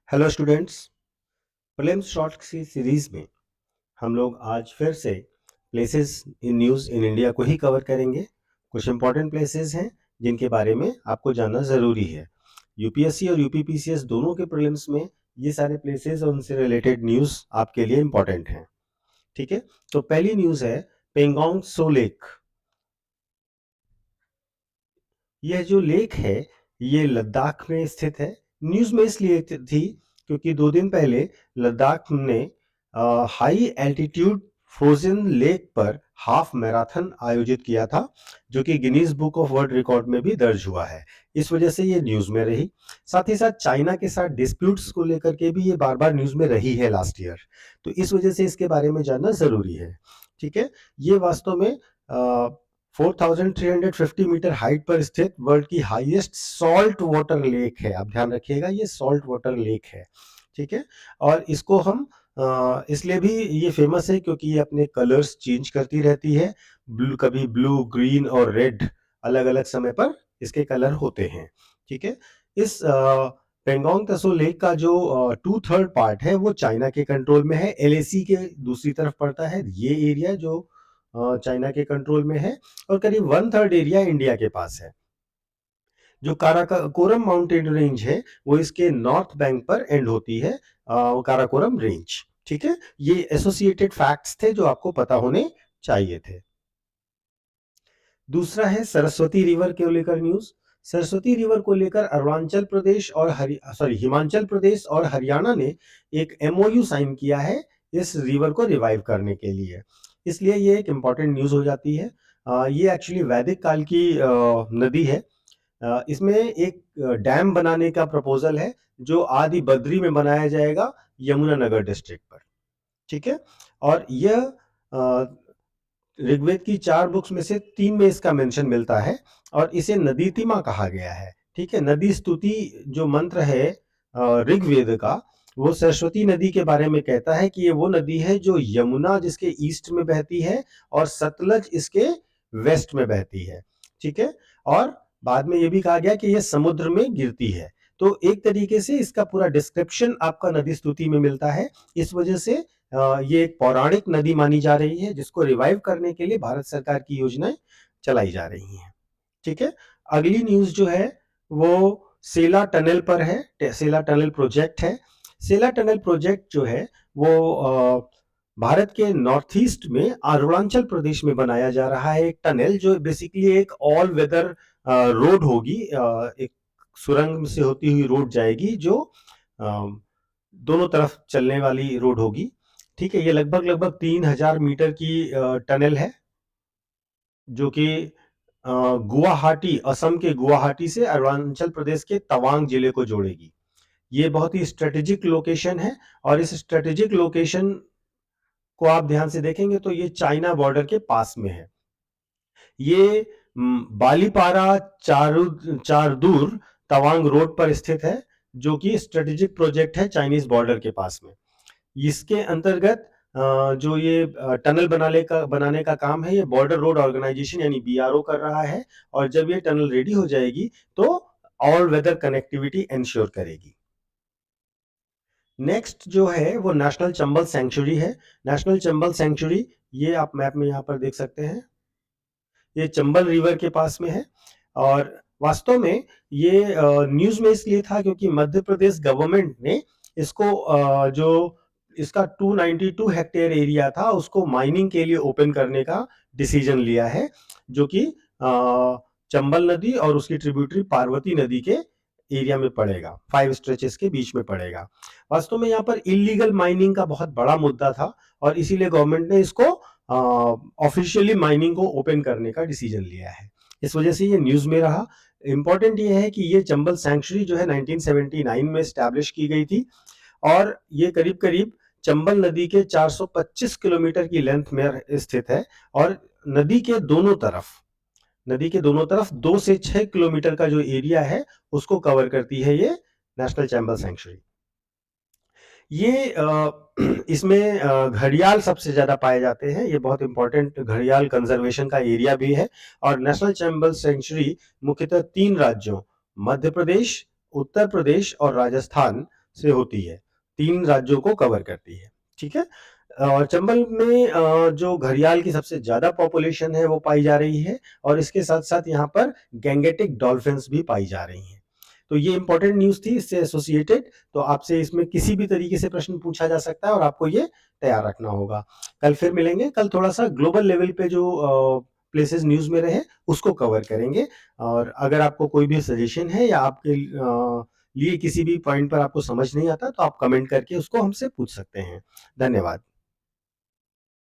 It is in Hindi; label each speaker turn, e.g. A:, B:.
A: Hello students. प्रीलिम्स शॉर्ट की सीरीज में हम लोग आज फिर से places in news in India को ही कवर करेंगे। कुछ इंपॉर्टेंट प्लेसेस हैं जिनके बारे में आपको जानना ज़रूरी है। यूपीएससी और यूपीपीसीएस दोनों के प्रीलिम्स में ये सारे प्लेसेस और उनसे रिलेटेड न्यूज़ आपके लिए इंपॉर्टेंट हैं। ठीक है, तो पहली न्यूज़ है पेंगोंग सो लेक। यह जो लेक है ये लद्दाख में स्थित है। न्यूज़ में इसलिए थी क्योंकि 2 दिन पहले लद्दाख ने हाई एल्टीट्यूड फ्रोजन लेक पर हाफ मैराथन आयोजित किया था, जो कि Guinness book of world record में भी दर्ज हुआ है। इस वजह से ये न्यूज़ में रही। साथ ही साथ चाइना के साथ डिस्प्यूट्स को लेकर के भी ये बार बार न्यूज़ में रही है लास्ट ईयर, तो इस वजह से इसके बारे में जानना ज़रूरी है। ठीक है, ये वास्तव में 4,350 मीटर हाइट पर स्थित वर्ल्ड की हाईएस्ट सॉल्ट वाटर लेक है। आप ध्यान रखिएगा, ये सॉल्ट वाटर लेक है। ठीक है, और इसको हम इसलिए भी ये फेमस है क्योंकि ये अपने कलर्स चेंज करती रहती है। कभी ब्लू, ग्रीन और रेड अलग अलग समय पर इसके कलर होते हैं। ठीक है, इस पेंगोंग तसो लेक का जो 2/3 पार्ट है वो चाइना के कंट्रोल में है। एलएसी के दूसरी तरफ पड़ता है ये एरिया, जो चाइना के कंट्रोल में है, और करीब 1/3 एरिया इंडिया के पास है। जो काराकोरम माउंटेन रेंज है वो इसके नॉर्थ बैंक पर एंड होती है, काराकोरम रेंज। ठीक है, ये एसोसिएटेड फैक्ट्स थे जो आपको पता होने चाहिए थे। दूसरा है सरस्वती रिवर को लेकर न्यूज। सरस्वती रिवर को लेकर अरुणाचल प्रदेश और हिमाचल प्रदेश और हरियाणा ने एक एमओयू साइन किया है इस रिवर को रिवाइव करने के लिए। इसलिए ये एक इम्पॉर्टेंट न्यूज हो जाती है। ये एक्चुअली वैदिक काल की नदी है। इसमें एक डैम बनाने का प्रपोजल है जो आदि बद्री में बनाया जाएगा, यमुनानगर डिस्ट्रिक्ट पर। ठीक है, और यह ऋग्वेद की 4 बुक्स में से 3 में इसका मेंशन मिलता है और इसे नदीतिमा कहा गया है। ठीक है, नदी स्तुति जो मंत्र है ऋग्वेद का, वो सरस्वती नदी के बारे में कहता है कि ये वो नदी है जो यमुना जिसके ईस्ट में बहती है और सतलज इसके वेस्ट में बहती है। ठीक है, और बाद में ये भी कहा गया कि ये समुद्र में गिरती है। तो एक तरीके से इसका पूरा डिस्क्रिप्शन आपका नदी स्तुति में मिलता है। इस वजह से ये एक पौराणिक नदी मानी जा रही है जिसको रिवाइव करने के लिए भारत सरकार की योजनाएं चलाई जा रही हैं। ठीक है, अगली न्यूज जो है वो सेला टनल पर है। सेला टनल प्रोजेक्ट है। सेला टनल प्रोजेक्ट जो है वो भारत के नॉर्थ ईस्ट में अरुणाचल प्रदेश में बनाया जा रहा है। एक टनल जो बेसिकली एक ऑल वेदर रोड होगी, एक सुरंग से होती हुई रोड जाएगी जो दोनों तरफ चलने वाली रोड होगी। ठीक है, ये लगभग लगभग 3,000 मीटर की टनल है जो कि गुवाहाटी, असम के गुवाहाटी से अरुणाचल प्रदेश के तवांग जिले को जोड़ेगी। ये बहुत ही स्ट्रेटेजिक लोकेशन है और इस स्ट्रेटेजिक लोकेशन को आप ध्यान से देखेंगे तो ये चाइना बॉर्डर के पास में है। ये बालीपारा चारदूर तवांग रोड पर स्थित है, जो कि स्ट्रेटेजिक प्रोजेक्ट है चाइनीज बॉर्डर के पास में। इसके अंतर्गत जो ये टनल बनाने का काम है ये बॉर्डर रोड ऑर्गेनाइजेशन यानी बीआरओ कर रहा है, और जब ये टनल रेडी हो जाएगी तो ऑल वेदर कनेक्टिविटी इंश्योर करेगी। नेक्स्ट जो है वो नेशनल चंबल सेंचुरी है। नेशनल चंबल सेंचुरी ये आप मैप में यहाँ पर देख सकते हैं, ये चंबल रिवर के पास में है। और वास्तव में ये न्यूज में इसलिए था क्योंकि मध्य प्रदेश गवर्नमेंट ने इसको जो इसका 292 हेक्टेयर एरिया था उसको माइनिंग के लिए ओपन करने का डिसीजन लिया है, जो कि चंबल नदी और उसकी ट्रिब्यूटरी पार्वती नदी के एरिया में पड़ेगा, 5 स्ट्रेचेस के बीच में पड़ेगा। वास्तव में यहाँ पर इलीगल माइनिंग का बहुत बड़ा मुद्दा था और इसीलिए गवर्नमेंट ने इसको ऑफिशियली माइनिंग को ओपन करने का डिसीजन लिया है। इस वजह से ये न्यूज में रहा। इंपॉर्टेंट ये है कि ये चंबल सैंक्चुरी जो है 1979 में स्टैब्लिश की गई थी और ये करीब करीब चंबल नदी के 425 किलोमीटर की लेंथ में स्थित है और नदी के दोनों तरफ 2 से 6 किलोमीटर का जो एरिया है उसको कवर करती है ये नेशनल चंबल सैंक्चुरी। ये इसमें घड़ियाल सबसे ज्यादा पाए जाते हैं। ये बहुत इंपॉर्टेंट घड़ियाल कंजर्वेशन का एरिया भी है और नेशनल चंबल सेंचुरी मुख्यतः 3 राज्यों मध्य प्रदेश, उत्तर प्रदेश और राजस्थान से होती है, 3 राज्यों को कवर करती है, ठीक है? और चंबल में जो घड़ियाल की सबसे ज़्यादा पॉपुलेशन है वो पाई जा रही है और इसके साथ-साथ यहाँ पर गैंगेटिक डॉल्फिन्स भी पाई जा रही हैं। तो ये इम्पोर्टेंट न्यूज़ थी इससे एसोसिएटेड, तो आपसे इसमें किसी भी तरीके से प्रश्न पूछा जा सकता है और आपको ये तैयार रखना होगा। कल फिर मिलेंगे, कल थोड़ा-सा ग्लोबल लेवल पे जो प्लेसेस न्यूज़ में रहे उसको कवर करेंगे और अगर आपको कोई भी सजेशन है या आपके लिए किसी भी पॉइंट पर आपको समझ नहीं आता तो आप कमेंट करके उसको हमसे पूछ सकते हैं। धन्यवाद।